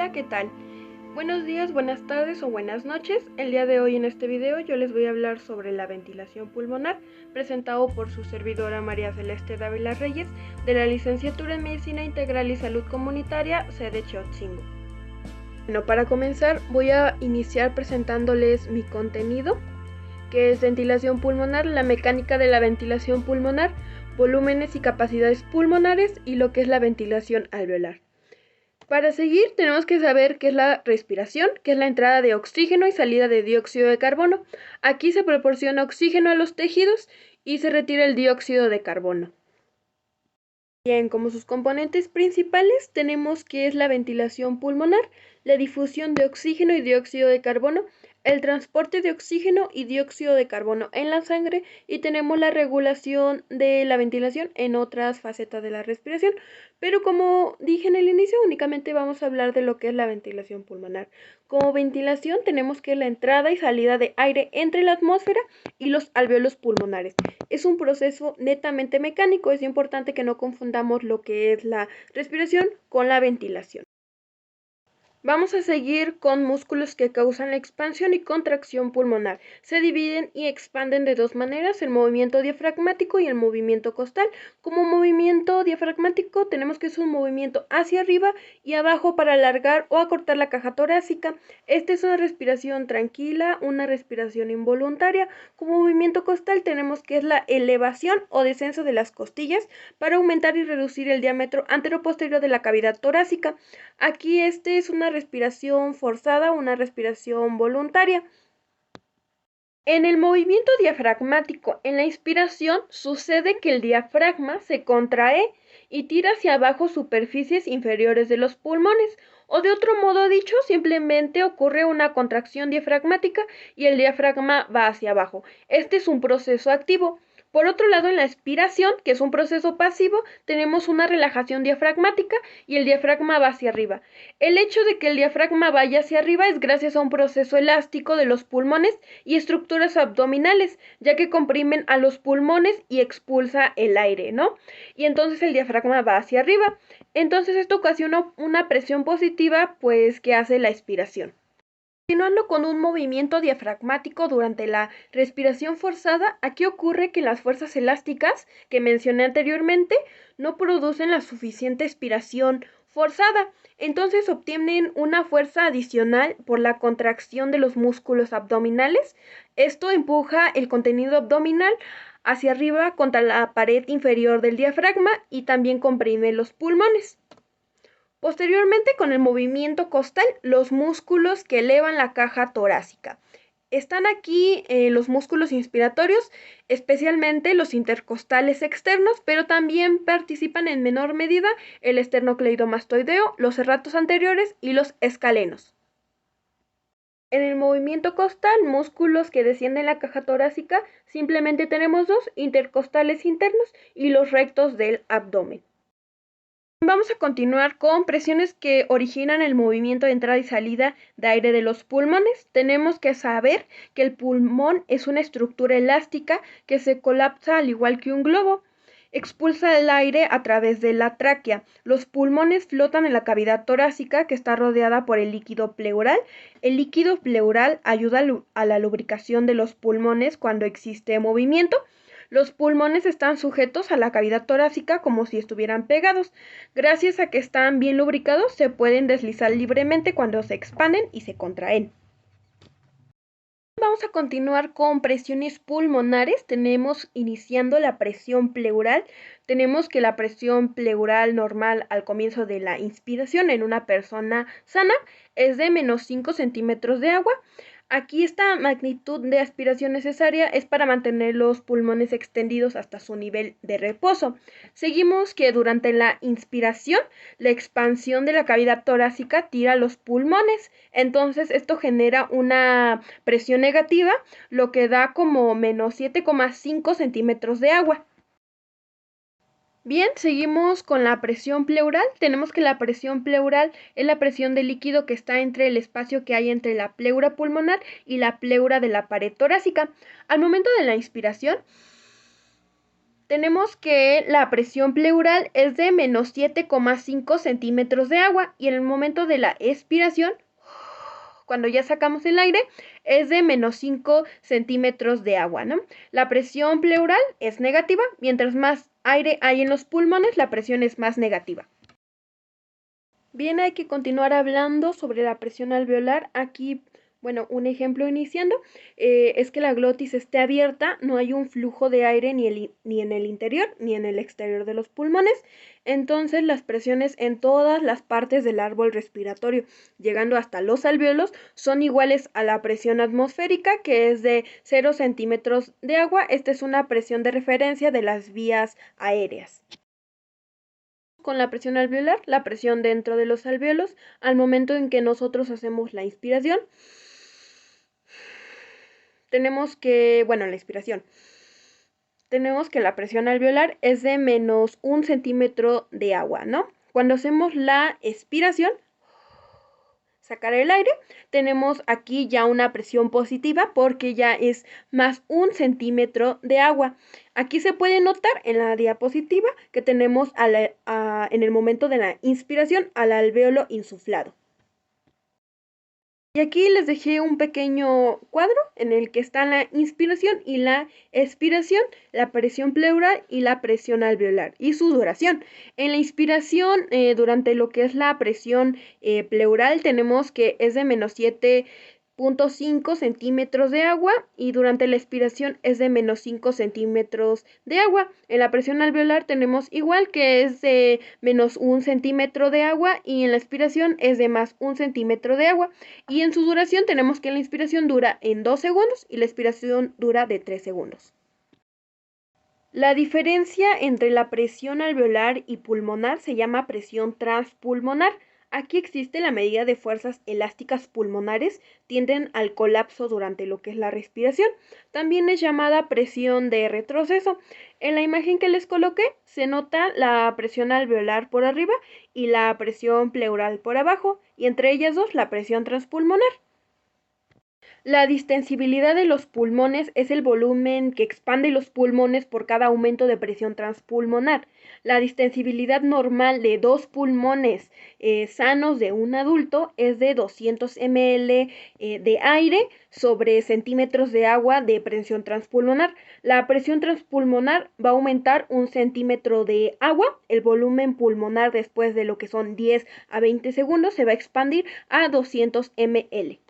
Hola, ¿qué tal? Buenos días, buenas tardes o buenas noches. El día de hoy en este video yo les voy a hablar sobre la ventilación pulmonar, presentado por su servidora María Celeste Dávila Reyes, de la Licenciatura en Medicina Integral y Salud Comunitaria, sede Chotzingo. Bueno, para comenzar voy a iniciar presentándoles mi contenido, que es ventilación pulmonar, la mecánica de la ventilación pulmonar, volúmenes y capacidades pulmonares y lo que es la ventilación alveolar. Para seguir tenemos que saber qué es la respiración, que es la entrada de oxígeno y salida de dióxido de carbono. Aquí se proporciona oxígeno a los tejidos y se retira el dióxido de carbono. Bien, como sus componentes principales tenemos que es la ventilación pulmonar, la difusión de oxígeno y dióxido de carbono, el transporte de oxígeno y dióxido de carbono en la sangre y tenemos la regulación de la ventilación en otras facetas de la respiración. Pero como dije en el inicio, únicamente vamos a hablar de lo que es la ventilación pulmonar. Como ventilación tenemos que la entrada y salida de aire entre la atmósfera y los alvéolos pulmonares. Es un proceso netamente mecánico, es importante que no confundamos lo que es la respiración con la ventilación. Vamos a seguir con músculos que causan la expansión y contracción pulmonar. Se dividen y expanden de dos maneras, el movimiento diafragmático y el movimiento costal. Como movimiento diafragmático tenemos que es un movimiento hacia arriba y abajo para alargar o acortar la caja torácica. Esta es una respiración tranquila, una respiración involuntaria. Como movimiento costal tenemos que es la elevación o descenso de las costillas para aumentar y reducir el diámetro anteroposterior de la cavidad torácica. Aquí este es una respiración forzada, una respiración voluntaria. En el movimiento diafragmático, en la inspiración, sucede que el diafragma se contrae y tira hacia abajo superficies inferiores de los pulmones, o de otro modo dicho, simplemente ocurre una contracción diafragmática y el diafragma va hacia abajo. Este es un proceso activo. Por otro lado, en la expiración, que es un proceso pasivo, tenemos una relajación diafragmática y el diafragma va hacia arriba. El hecho de que el diafragma vaya hacia arriba es gracias a un proceso elástico de los pulmones y estructuras abdominales, ya que comprimen a los pulmones y expulsa el aire, ¿no? Y entonces el diafragma va hacia arriba. Entonces esto ocasiona una presión positiva, pues, que hace la expiración. Continuando con un movimiento diafragmático durante la respiración forzada, aquí ocurre que las fuerzas elásticas que mencioné anteriormente no producen la suficiente expiración forzada, entonces obtienen una fuerza adicional por la contracción de los músculos abdominales. Esto empuja el contenido abdominal hacia arriba contra la pared inferior del diafragma y también comprime los pulmones. Posteriormente, con el movimiento costal, los músculos que elevan la caja torácica. Están aquí los músculos inspiratorios, especialmente los intercostales externos, pero también participan en menor medida el esternocleidomastoideo, los serratos anteriores y los escalenos. En el movimiento costal, músculos que descienden la caja torácica, simplemente tenemos dos, intercostales internos y los rectos del abdomen. Vamos a continuar con presiones que originan el movimiento de entrada y salida de aire de los pulmones. Tenemos que saber que el pulmón es una estructura elástica que se colapsa al igual que un globo. Expulsa el aire a través de la tráquea. Los pulmones flotan en la cavidad torácica que está rodeada por el líquido pleural. El líquido pleural ayuda a la lubricación de los pulmones cuando existe movimiento. Los pulmones están sujetos a la cavidad torácica como si estuvieran pegados. Gracias a que están bien lubricados, se pueden deslizar libremente cuando se expanden y se contraen. Vamos a continuar con presiones pulmonares. Tenemos iniciando la presión pleural. Tenemos que la presión pleural normal al comienzo de la inspiración en una persona sana es de menos 5 centímetros de agua. Aquí esta magnitud de aspiración necesaria es para mantener los pulmones extendidos hasta su nivel de reposo. Seguimos que durante la inspiración, la expansión de la cavidad torácica tira los pulmones. Entonces esto genera una presión negativa, lo que da como menos 7,5 centímetros de agua. Bien, seguimos con la presión pleural. Tenemos que la presión pleural es la presión de líquido que está entre el espacio que hay entre la pleura pulmonar y la pleura de la pared torácica. Al momento de la inspiración, tenemos que la presión pleural es de menos 7,5 centímetros de agua y en el momento de la expiración, cuando ya sacamos el aire, es de menos 5 centímetros de agua, ¿no? La presión pleural es negativa, mientras más aire hay en los pulmones, la presión es más negativa. Bien, hay que continuar hablando sobre la presión alveolar. Aquí, bueno, un ejemplo iniciando, es que la glotis esté abierta, no hay un flujo de aire ni en el interior ni en el exterior de los pulmones. Entonces las presiones en todas las partes del árbol respiratorio, llegando hasta los alvéolos, son iguales a la presión atmosférica, que es de 0 centímetros de agua. Esta es una presión de referencia de las vías aéreas. Con la presión alveolar, la presión dentro de los alvéolos, al momento en que nosotros hacemos la inspiración, tenemos que la presión alveolar es de menos 1 centímetro de agua, ¿no? Cuando hacemos la expiración, sacar el aire, tenemos aquí ya una presión positiva porque ya es más 1 centímetro de agua. Aquí se puede notar en la diapositiva que tenemos en el momento de la inspiración al alvéolo insuflado. Y aquí les dejé un pequeño cuadro en el que está la inspiración y la expiración, la presión pleural y la presión alveolar y su duración. En la inspiración, durante lo que es la presión pleural, tenemos que es de menos 7,5 centímetros de agua y durante la expiración es de menos 5 centímetros de agua. En la presión alveolar tenemos igual, que es de menos 1 centímetro de agua y en la expiración es de más 1 centímetro de agua. Y en su duración tenemos que la inspiración dura en 2 segundos y la expiración dura de 3 segundos. La diferencia entre la presión alveolar y pulmonar se llama presión transpulmonar. Aquí existe la medida de fuerzas elásticas pulmonares, tienden al colapso durante lo que es la respiración. También es llamada presión de retroceso. En la imagen que les coloqué se nota la presión alveolar por arriba y la presión pleural por abajo, y entre ellas dos la presión transpulmonar. La distensibilidad de los pulmones es el volumen que expande los pulmones por cada aumento de presión transpulmonar. La distensibilidad normal de dos pulmones sanos de un adulto es de 200 ml de aire sobre centímetros de agua de presión transpulmonar. La presión transpulmonar va a aumentar 1 centímetro de agua. El volumen pulmonar después de lo que son 10 a 20 segundos se va a expandir a 200 ml.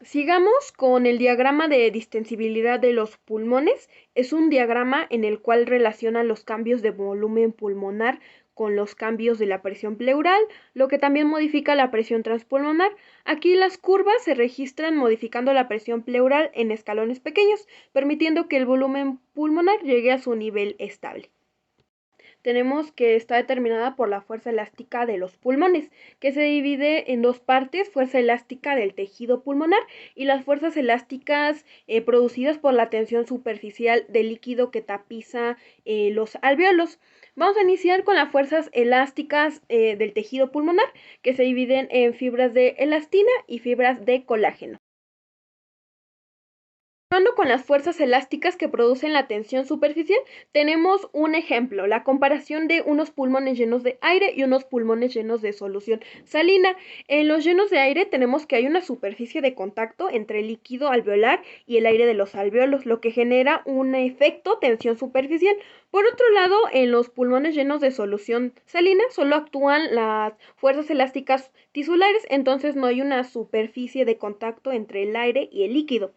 Sigamos con el diagrama de distensibilidad de los pulmones. Es un diagrama en el cual relaciona los cambios de volumen pulmonar con los cambios de la presión pleural, lo que también modifica la presión transpulmonar. Aquí las curvas se registran modificando la presión pleural en escalones pequeños, permitiendo que el volumen pulmonar llegue a su nivel estable. Tenemos que está determinada por la fuerza elástica de los pulmones, que se divide en dos partes: fuerza elástica del tejido pulmonar y las fuerzas elásticas producidas por la tensión superficial del líquido que tapiza los alvéolos. Vamos a iniciar con las fuerzas elásticas del tejido pulmonar, que se dividen en fibras de elastina y fibras de colágeno. Continuando con las fuerzas elásticas que producen la tensión superficial, tenemos un ejemplo: la comparación de unos pulmones llenos de aire y unos pulmones llenos de solución salina. En los llenos de aire tenemos que hay una superficie de contacto entre el líquido alveolar y el aire de los alvéolos, lo que genera un efecto tensión superficial. Por otro lado, en los pulmones llenos de solución salina solo actúan las fuerzas elásticas tisulares, entonces no hay una superficie de contacto entre el aire y el líquido.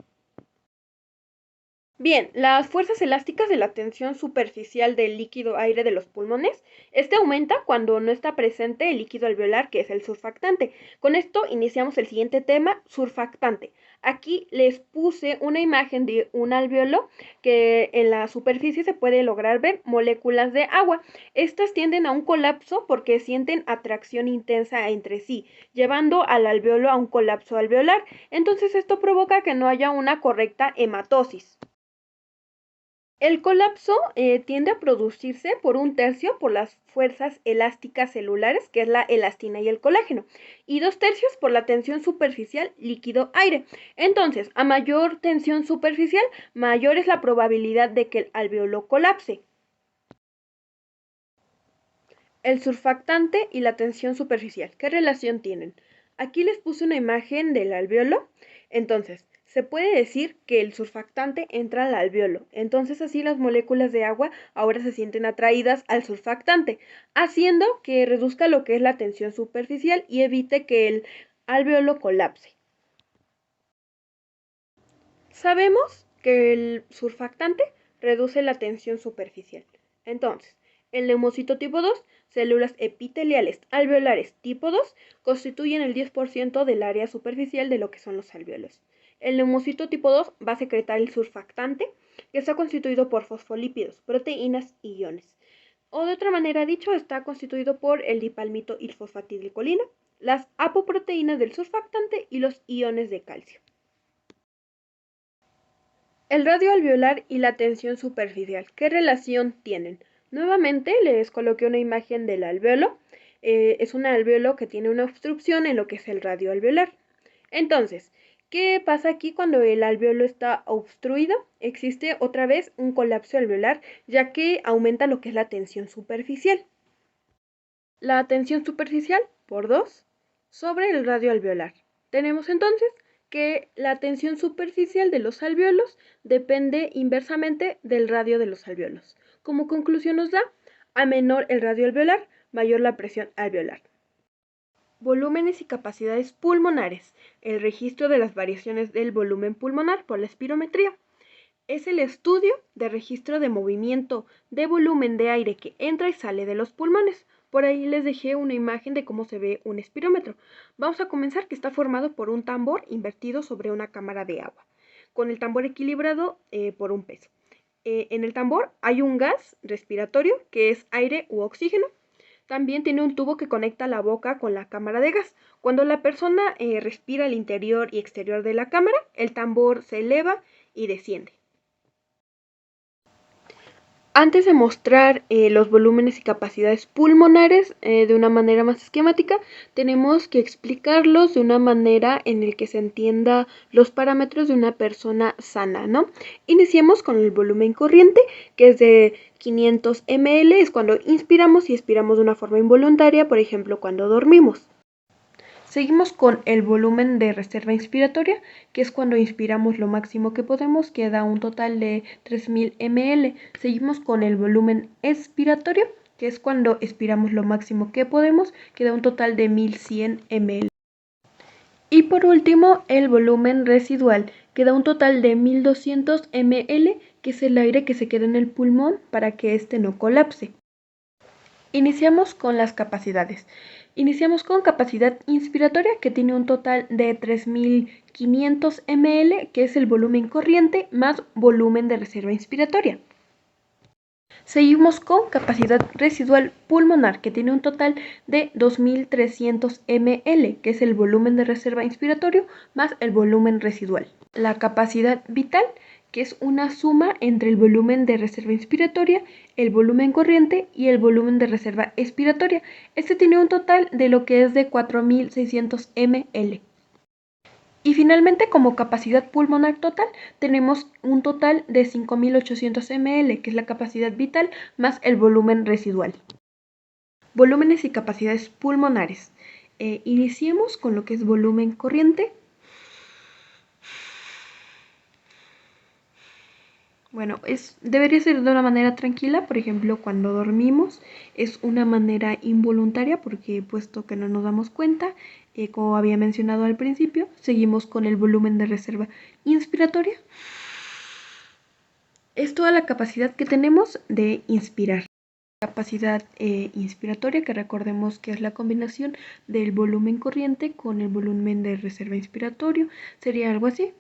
Bien, las fuerzas elásticas de la tensión superficial del líquido aire de los pulmones. Este aumenta cuando no está presente el líquido alveolar, que es el surfactante. Con esto iniciamos el siguiente tema: surfactante. Aquí les puse una imagen de un alvéolo que en la superficie se puede lograr ver moléculas de agua. Estas tienden a un colapso porque sienten atracción intensa entre sí, llevando al alvéolo a un colapso alveolar. Entonces esto provoca que no haya una correcta hematosis. El colapso tiende a producirse por 1/3 por las fuerzas elásticas celulares, que es la elastina y el colágeno, y 2/3 por la tensión superficial líquido-aire. Entonces, a mayor tensión superficial, mayor es la probabilidad de que el alveolo colapse. El surfactante y la tensión superficial, ¿qué relación tienen? Aquí les puse una imagen del alveolo. Entonces, se puede decir que el surfactante entra al alveolo. Entonces, así las moléculas de agua ahora se sienten atraídas al surfactante, haciendo que reduzca lo que es la tensión superficial y evite que el alveolo colapse. Sabemos que el surfactante reduce la tensión superficial. Entonces, el leucocito tipo 2, células epiteliales alveolares tipo 2, constituyen el 10% del área superficial de lo que son los alveolos. El leucocito tipo 2 va a secretar el surfactante, que está constituido por fosfolípidos, proteínas y iones. O de otra manera dicho, está constituido por el dipalmito y fosfatidilcolina, las apoproteínas del surfactante y los iones de calcio. El radio alveolar y la tensión superficial, ¿qué relación tienen? Nuevamente les coloqué una imagen del alveolo. Es un alveolo que tiene una obstrucción en lo que es el radio alveolar. Entonces, ¿qué pasa aquí cuando el alveolo está obstruido? Existe otra vez un colapso alveolar, ya que aumenta lo que es la tensión superficial. La tensión superficial por 2 sobre el radio alveolar. Tenemos entonces que la tensión superficial de los alveolos depende inversamente del radio de los alveolos. Como conclusión nos da, a menor el radio alveolar, mayor la presión alveolar. Volúmenes y capacidades pulmonares. El registro de las variaciones del volumen pulmonar por la espirometría. Es el estudio de registro de movimiento de volumen de aire que entra y sale de los pulmones. Por ahí les dejé una imagen de cómo se ve un espirómetro. Vamos a comenzar, que está formado por un tambor invertido sobre una cámara de agua, con el tambor equilibrado por un peso. En el tambor hay un gas respiratorio que es aire u oxígeno. También tiene un tubo que conecta la boca con la cámara de gas. Cuando la persona respira al interior y exterior de la cámara, el tambor se eleva y desciende. Antes de mostrar los volúmenes y capacidades pulmonares de una manera más esquemática, tenemos que explicarlos de una manera en la que se entienda los parámetros de una persona sana, ¿no? Iniciemos con el volumen corriente, que es de 500 ml, es cuando inspiramos y expiramos de una forma involuntaria, por ejemplo, cuando dormimos. Seguimos con el volumen de reserva inspiratoria, que es cuando inspiramos lo máximo que podemos, que da un total de 3000 ml. Seguimos con el volumen expiratorio, que es cuando expiramos lo máximo que podemos, que da un total de 1100 ml. Y por último, el volumen residual, que da un total de 1200 ml, que es el aire que se queda en el pulmón para que éste no colapse. Iniciamos con las capacidades. Iniciamos con capacidad inspiratoria, que tiene un total de 3500 ml, que es el volumen corriente más volumen de reserva inspiratoria. Seguimos con capacidad residual pulmonar, que tiene un total de 2300 ml, que es el volumen de reserva inspiratorio más el volumen residual. La capacidad vital, que es una suma entre el volumen de reserva inspiratoria, el volumen corriente y el volumen de reserva expiratoria. Este tiene un total de lo que es de 4600 ml. Y finalmente, como capacidad pulmonar total, tenemos un total de 5800 ml, que es la capacidad vital más el volumen residual. Volúmenes y capacidades pulmonares. Iniciemos con lo que es volumen corriente. Bueno, debería ser de una manera tranquila, por ejemplo, cuando dormimos es una manera involuntaria porque puesto que no nos damos cuenta, como había mencionado al principio, seguimos con el volumen de reserva inspiratoria. Es toda la capacidad que tenemos de inspirar. Capacidad inspiratoria, que recordemos que es la combinación del volumen corriente con el volumen de reserva inspiratorio, sería algo así.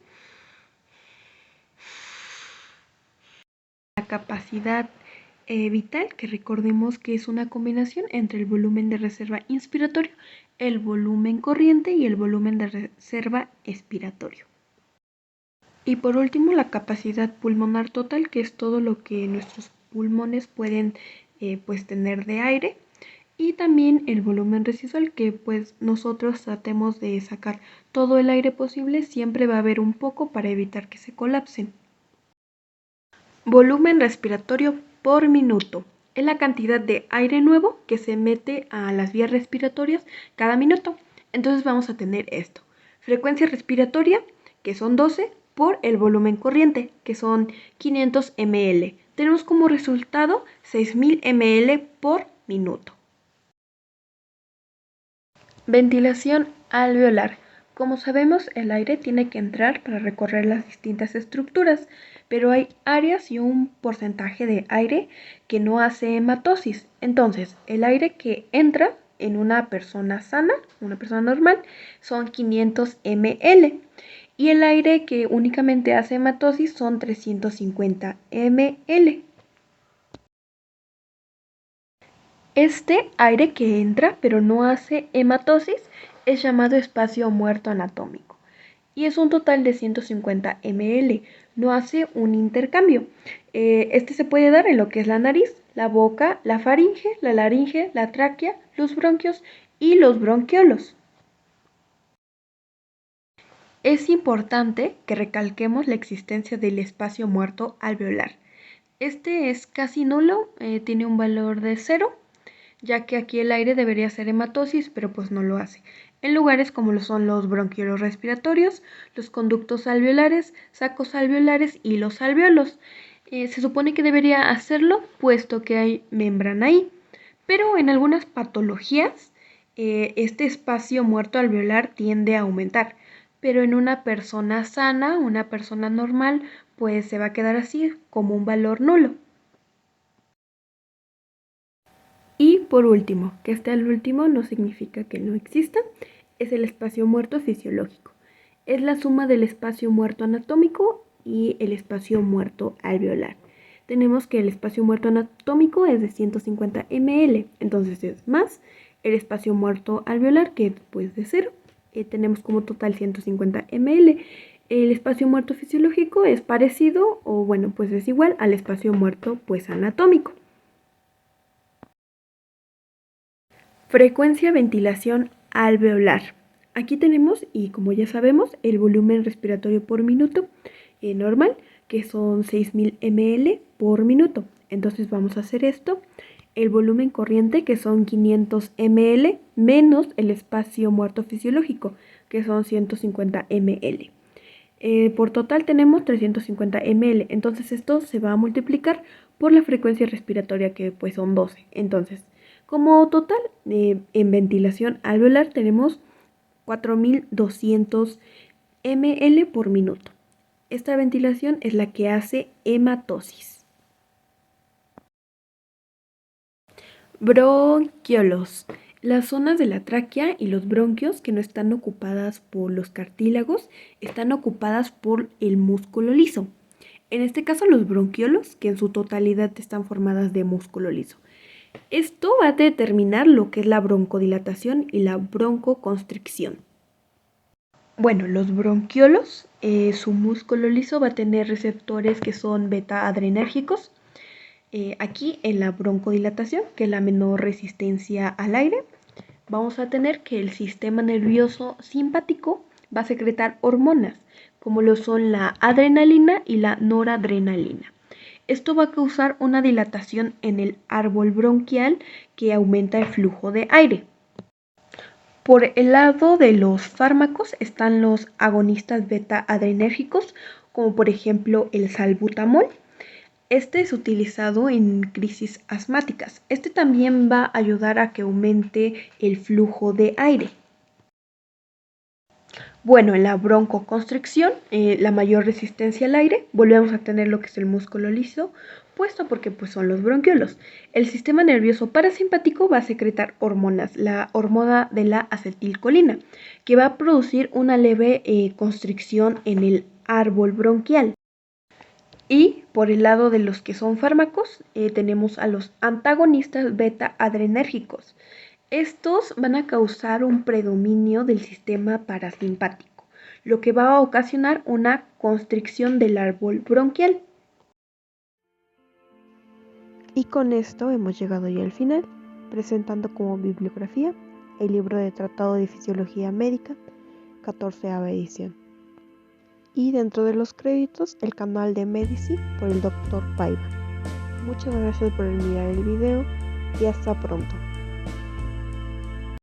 La capacidad vital, que recordemos que es una combinación entre el volumen de reserva inspiratorio, el volumen corriente y el volumen de reserva expiratorio. Y por último, la capacidad pulmonar total, que es todo lo que nuestros pulmones pueden pues tener de aire. Y también el volumen residual, que pues nosotros tratemos de sacar todo el aire posible, siempre va a haber un poco para evitar que se colapsen. Volumen respiratorio por minuto. Es la cantidad de aire nuevo que se mete a las vías respiratorias cada minuto. Entonces vamos a tener esto. Frecuencia respiratoria, que son 12, por el volumen corriente, que son 500 ml. Tenemos como resultado 6000 ml por minuto. Ventilación alveolar. Como sabemos, el aire tiene que entrar para recorrer las distintas estructuras, pero hay áreas y un porcentaje de aire que no hace hematosis. Entonces, el aire que entra en una persona sana, una persona normal, son 500 ml. Y el aire que únicamente hace hematosis son 350 ml. Este aire que entra pero no hace hematosis es llamado espacio muerto anatómico y es un total de 150 ml. No hace un intercambio. Este se puede dar en lo que es la nariz, la boca, la faringe, la laringe, la tráquea, los bronquios y los bronquiolos. Es importante que recalquemos la existencia del espacio muerto alveolar. Este es casi nulo, tiene un valor de 0, ya que aquí el aire debería hacer hematosis, pero pues no lo hace. En lugares como lo son los bronquiolos respiratorios, los conductos alveolares, sacos alveolares y los alveolos. Se supone que debería hacerlo puesto que hay membrana ahí, pero en algunas patologías este espacio muerto alveolar tiende a aumentar, pero en una persona sana, una persona normal, pues se va a quedar así como un valor nulo. Y por último, que esté al último no significa que no exista, es el espacio muerto fisiológico. Es la suma del espacio muerto anatómico y el espacio muerto alveolar. Tenemos que el espacio muerto anatómico es de 150 ml, entonces es más el espacio muerto alveolar, que es pues de 0. Tenemos como total 150 ml. El espacio muerto fisiológico es parecido o bueno, pues es igual al espacio muerto pues anatómico. Frecuencia ventilación alveolar. Aquí tenemos, y como ya sabemos, el volumen respiratorio por minuto normal, que son 6000 ml por minuto. Entonces vamos a hacer esto. El volumen corriente, que son 500 ml, menos el espacio muerto fisiológico, que son 150 ml. Por total tenemos 350 ml. Entonces esto se va a multiplicar por la frecuencia respiratoria, que pues son 12. Entonces, como total, en ventilación alveolar tenemos 4200 ml por minuto. Esta ventilación es la que hace hematosis. Bronquiolos. Las zonas de la tráquea y los bronquios que no están ocupadas por los cartílagos están ocupadas por el músculo liso. En este caso los bronquiolos, que en su totalidad están formadas de músculo liso. Esto va a determinar lo que es la broncodilatación y la broncoconstricción. Bueno, los bronquiolos, su músculo liso va a tener receptores que son beta-adrenérgicos. Aquí en la broncodilatación, que es la menor resistencia al aire, vamos a tener que el sistema nervioso simpático va a secretar hormonas, como lo son la adrenalina y la noradrenalina. Esto va a causar una dilatación en el árbol bronquial que aumenta el flujo de aire. Por el lado de los fármacos están los agonistas beta-adrenérgicos, como por ejemplo el salbutamol. Este es utilizado en crisis asmáticas. Este también va a ayudar a que aumente el flujo de aire. Bueno, en la broncoconstricción, la mayor resistencia al aire, volvemos a tener lo que es el músculo liso, puesto porque pues, son los bronquiolos. El sistema nervioso parasimpático va a secretar hormonas, la hormona de la acetilcolina, que va a producir una leve constricción en el árbol bronquial. Y por el lado de los que son fármacos, tenemos a los antagonistas beta-adrenérgicos. Estos van a causar un predominio del sistema parasimpático, lo que va a ocasionar una constricción del árbol bronquial. Y con esto hemos llegado ya al final, presentando como bibliografía el libro de Tratado de Fisiología Médica, 14ª edición. Y dentro de los créditos, el canal de Medicine por el Dr. Paiva. Muchas gracias por mirar el video y hasta pronto.